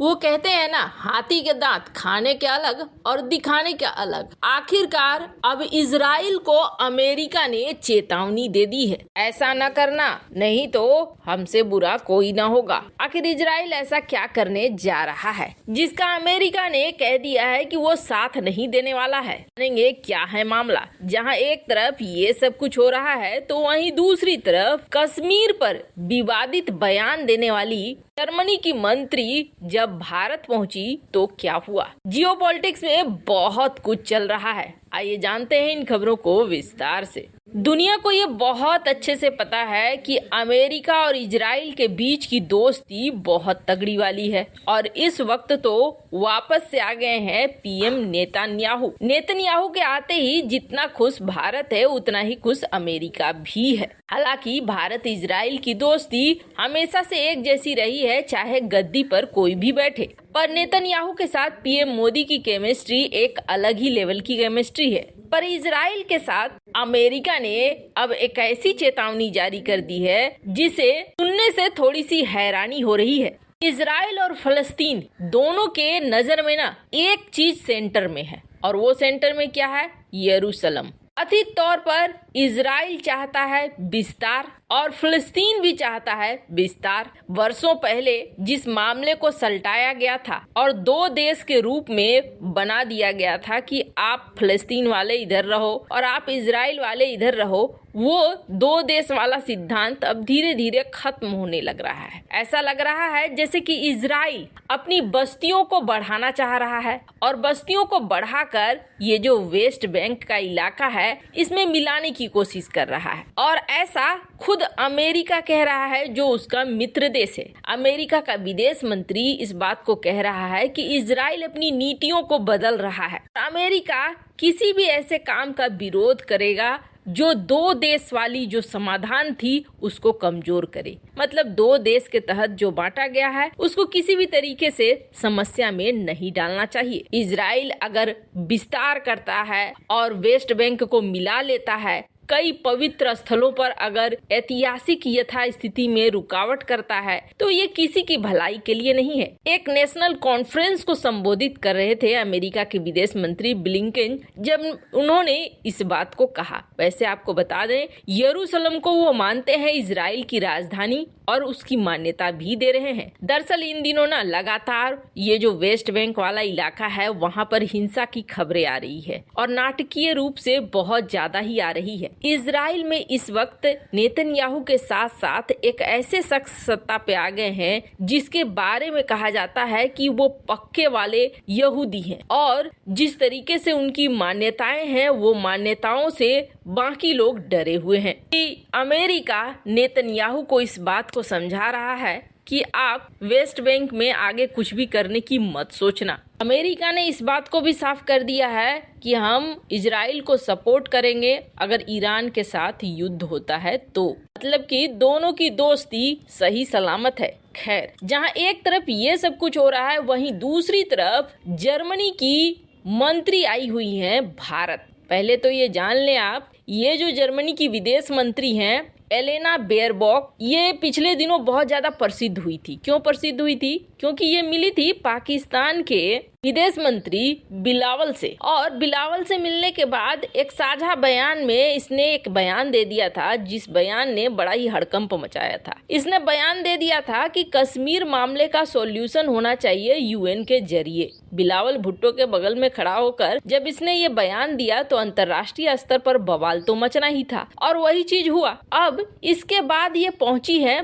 वो कहते हैं ना, हाथी के दांत खाने के अलग और दिखाने के अलग। आखिरकार अब इजराइल को अमेरिका ने चेतावनी दे दी है, ऐसा न करना, नहीं तो हमसे बुरा कोई ना होगा। आखिर इजराइल ऐसा क्या करने जा रहा है जिसका अमेरिका ने कह दिया है कि वो साथ नहीं देने वाला है। जानेंगे क्या है मामला। जहां एक तरफ ये सब कुछ हो रहा है तो वहीं दूसरी तरफ कश्मीर पर विवादित बयान देने वाली जर्मनी की मंत्री जब भारत पहुंची तो क्या हुआ। जियोपॉलिटिक्स में बहुत कुछ चल रहा है, आइए जानते हैं इन खबरों को विस्तार से। दुनिया को ये बहुत अच्छे से पता है कि अमेरिका और इजराइल के बीच की दोस्ती बहुत तगड़ी वाली है और इस वक्त तो वापस से आ गए हैं पीएम नेतन्याहू। नेतन्याहू के आते ही जितना खुश भारत है उतना ही खुश अमेरिका भी है। हालांकि भारत इजराइल की दोस्ती हमेशा से एक जैसी रही है, चाहे गद्दी पर कोई भी बैठे। पर नेतन्याहू के साथ पीएम मोदी की केमिस्ट्री एक अलग ही लेवल की केमिस्ट्री है। पर इजराइल के साथ अमेरिका ने अब एक ऐसी चेतावनी जारी कर दी है जिसे सुनने से थोड़ी सी हैरानी हो रही है। इजराइल और फलस्तीन दोनों के नजर में ना एक चीज सेंटर में है और वो सेंटर में क्या है? यरूशलेम। कथित तौर पर इजराइल चाहता है विस्तार और फिलिस्तीन भी चाहता है विस्तार। वर्षों पहले जिस मामले को सलटाया गया था और दो देश के रूप में बना दिया गया था कि आप फिलिस्तीन वाले इधर रहो और आप इजराइल वाले इधर रहो, वो दो देश वाला सिद्धांत अब धीरे धीरे खत्म होने लग रहा है। ऐसा लग रहा है जैसे कि इजराइल अपनी बस्तियों को बढ़ाना चाह रहा है और बस्तियों को बढ़ाकर ये जो वेस्ट बैंक का इलाका है इसमें मिलाने की कोशिश कर रहा है। और ऐसा खुद अमेरिका कह रहा है जो उसका मित्र देश है। अमेरिका का विदेश मंत्री इस बात को कह रहा है कि इजराइल अपनी नीतियों को बदल रहा है। अमेरिका किसी भी ऐसे काम का विरोध करेगा जो दो देश वाली जो समाधान थी उसको कमजोर करे। मतलब दो देश के तहत जो बांटा गया है उसको किसी भी तरीके से समस्या में नहीं डालना चाहिए। इजराइल अगर विस्तार करता है और वेस्ट बैंक को मिला लेता है, कई पवित्र स्थलों पर अगर ऐतिहासिक यथास्थिति में रुकावट करता है तो ये किसी की भलाई के लिए नहीं है। एक नेशनल कॉन्फ्रेंस को संबोधित कर रहे थे अमेरिका के विदेश मंत्री ब्लिंकन जब उन्होंने इस बात को कहा। वैसे आपको बता दें, यरूशलेम को वो मानते हैं इजराइल की राजधानी और उसकी मान्यता भी दे रहे हैं। दरअसल इन दिनों ना लगातार ये जो वेस्ट बैंक वाला इलाका है वहाँ पर हिंसा की खबरें आ रही है और नाटकीय रूप से बहुत ज्यादा ही आ रही है। इजराइल में इस वक्त नेतन्याहू के साथ साथ एक ऐसे शख्स सत्ता पे आ गए हैं जिसके बारे में कहा जाता है कि वो पक्के वाले यहूदी हैं और जिस तरीके से उनकी मान्यताएं हैं वो मान्यताओं से बाकी लोग डरे हुए हैं। कि अमेरिका नेतन्याहू को इस बात को समझा रहा है कि आप वेस्ट बैंक में आगे कुछ भी करने की मत सोचना। अमेरिका ने इस बात को भी साफ कर दिया है कि हम इजराइल को सपोर्ट करेंगे अगर ईरान के साथ युद्ध होता है तो। मतलब कि दोनों की दोस्ती सही सलामत है। खैर, जहां एक तरफ ये सब कुछ हो रहा है वहीं दूसरी तरफ जर्मनी की मंत्री आई हुई हैं भारत। पहले तो ये जान लें आप, ये जो जर्मनी की विदेश मंत्री हैं एलेना बेयरबॉक, ये पिछले दिनों बहुत ज्यादा प्रसिद्ध हुई थी। क्यों प्रसिद्ध हुई थी? क्योंकि ये मिली थी पाकिस्तान के विदेश मंत्री बिलावल से और बिलावल से मिलने के बाद एक साझा बयान में इसने एक बयान दे दिया था जिस बयान ने बड़ा ही हड़कंप मचाया था। इसने बयान दे दिया था कि कश्मीर मामले का सॉल्यूशन होना चाहिए यूएन के जरिए। बिलावल भुट्टो के बगल में खड़ा होकर जब इसने ये बयान दिया तो अंतर्राष्ट्रीय स्तर पर बवाल तो मचना ही था और वही चीज हुआ। अब इसके बाद ये पहुंची है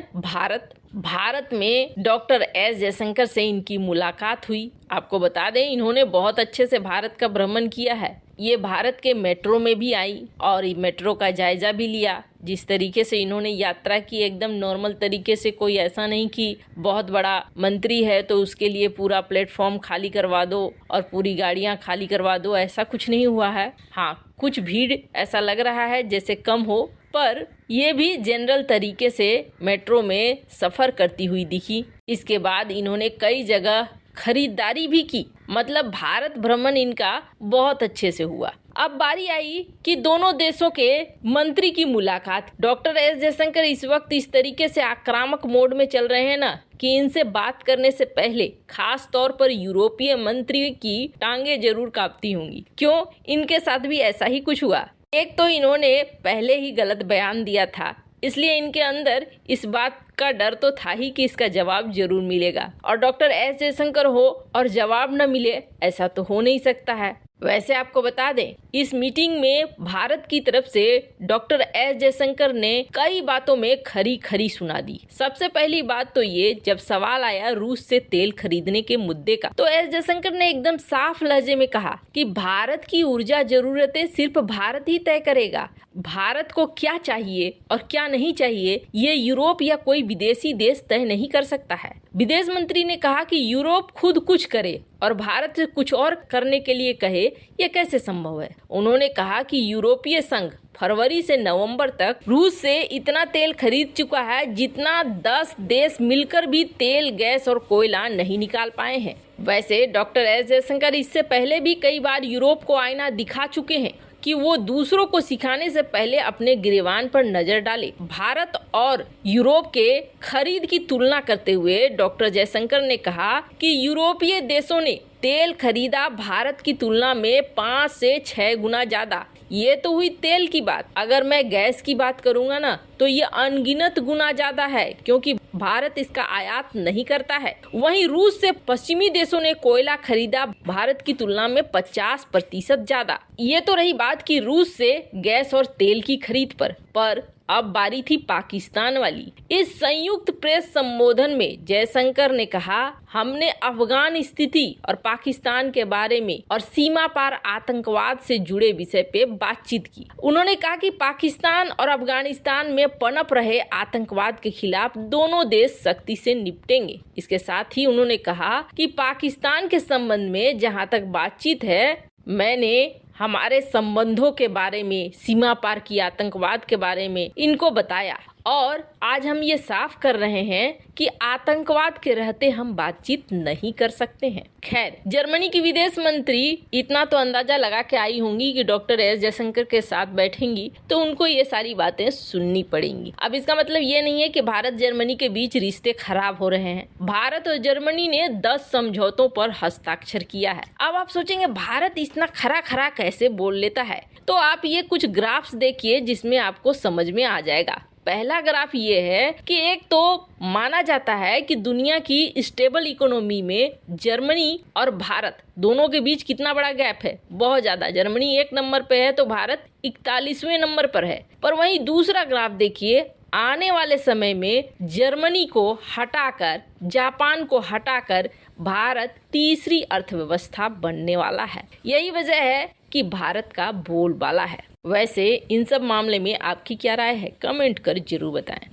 भारत में डॉक्टर एस जयशंकर से इनकी मुलाकात हुई। आपको बता दें इन्होंने बहुत अच्छे से भारत का भ्रमण किया है। ये भारत के मेट्रो में भी आई और मेट्रो का जायजा भी लिया। जिस तरीके से इन्होंने यात्रा की एकदम नॉर्मल तरीके से, कोई ऐसा नहीं कि बहुत बड़ा मंत्री है तो उसके लिए पूरा प्लेटफॉर्म खाली करवा दो और पूरी गाड़ियां खाली करवा दो, ऐसा कुछ नहीं हुआ है। हाँ, कुछ भीड़ ऐसा लग रहा है जैसे कम हो, पर ये भी जनरल तरीके से मेट्रो में सफर करती हुई दिखी। इसके बाद इन्होंने कई जगह खरीदारी भी की। मतलब भारत भ्रमण इनका बहुत अच्छे से हुआ। अब बारी आई कि दोनों देशों के मंत्री की मुलाकात। डॉक्टर एस जयशंकर इस वक्त इस तरीके से आक्रामक मोड में चल रहे हैं ना कि इनसे बात करने से पहले खास तौर पर यूरोपीय मंत्री की टांगे जरूर कांपती होंगी। क्यों? इनके साथ भी ऐसा ही कुछ हुआ। एक तो इन्होंने पहले ही गलत बयान दिया था, इसलिए इनके अंदर इस बात का डर तो था ही कि इसका जवाब जरूर मिलेगा, और डॉक्टर एस जयशंकर हो और जवाब न मिले, ऐसा तो हो नहीं सकता है। वैसे आपको बता दें, इस मीटिंग में भारत की तरफ से डॉक्टर एस जयशंकर ने कई बातों में खरी खरी सुना दी। सबसे पहली बात तो ये, जब सवाल आया रूस से तेल खरीदने के मुद्दे का, तो एस जयशंकर ने एकदम साफ लहजे में कहा कि भारत की ऊर्जा जरूरतें सिर्फ भारत ही तय करेगा। भारत को क्या चाहिए और क्या नहीं चाहिए, ये यूरोप या कोई विदेशी देश तय नहीं कर सकता है। विदेश मंत्री ने कहा कि यूरोप खुद कुछ करे और भारत से कुछ और करने के लिए कहे, ये कैसे संभव है। उन्होंने कहा कि यूरोपीय संघ फरवरी से नवंबर तक रूस से इतना तेल खरीद चुका है जितना 10 देश मिलकर भी तेल, गैस और कोयला नहीं निकाल पाए हैं। वैसे डॉक्टर एस जयशंकर इससे पहले भी कई बार यूरोप को आईना दिखा चुके हैं कि वो दूसरों को सिखाने से पहले अपने गिरेबान पर नजर डाले। भारत और यूरोप के खरीद की तुलना करते हुए डॉक्टर जयशंकर ने कहा कि यूरोपीय देशों ने तेल खरीदा भारत की तुलना में 5 से 6 गुना ज्यादा। ये तो हुई तेल की बात। अगर मैं गैस की बात करूंगा ना, तो ये अनगिनत गुना ज्यादा है, क्योंकि भारत इसका आयात नहीं करता है। वहीं रूस से पश्चिमी देशों ने कोयला खरीदा भारत की तुलना में 50% ज्यादा। ये तो रही बात की रूस से गैस और तेल की खरीद पर अब बारी थी पाकिस्तान वाली। इस संयुक्त प्रेस संबोधन में जयशंकर ने कहा, हमने अफगान स्थिति और पाकिस्तान के बारे में और सीमा पार आतंकवाद से जुड़े विषय पे बातचीत की। उन्होंने कहा कि पाकिस्तान और अफगानिस्तान में पनप रहे आतंकवाद के खिलाफ दोनों देश सख्ती से निपटेंगे। इसके साथ ही उन्होंने कहा कि पाकिस्तान के संबंध में जहां तक बातचीत है, मैंने हमारे संबंधों के बारे में, सीमा पार की आतंकवाद के बारे में इनको बताया, और आज हम ये साफ कर रहे हैं कि आतंकवाद के रहते हम बातचीत नहीं कर सकते हैं। खैर, जर्मनी की विदेश मंत्री इतना तो अंदाजा लगा के आई होंगी कि डॉक्टर एस जयशंकर के साथ बैठेंगी तो उनको ये सारी बातें सुननी पड़ेंगी। अब इसका मतलब ये नहीं है कि भारत जर्मनी के बीच रिश्ते खराब हो रहे हैं। भारत और जर्मनी ने 10 समझौतों पर हस्ताक्षर किया है। अब आप सोचेंगे भारत इतना खरा खरा कैसे बोल लेता है, तो आप ये कुछ ग्राफ्स देखिए जिसमें आपको समझ में आ जाएगा। पहला ग्राफ ये है कि एक तो माना जाता है कि दुनिया की स्टेबल इकोनॉमी में जर्मनी और भारत दोनों के बीच कितना बड़ा गैप है, बहुत ज्यादा। जर्मनी 1 नंबर पे है तो भारत 41वें नंबर पर है। पर वहीं दूसरा ग्राफ देखिए, आने वाले समय में जर्मनी को हटाकर, जापान को हटाकर भारत तीसरी अर्थव्यवस्था बनने वाला है। यही वजह है कि भारत का बोलबाला है। वैसे इन सब मामले में आपकी क्या राय है, कमेंट कर जरूर बताएं।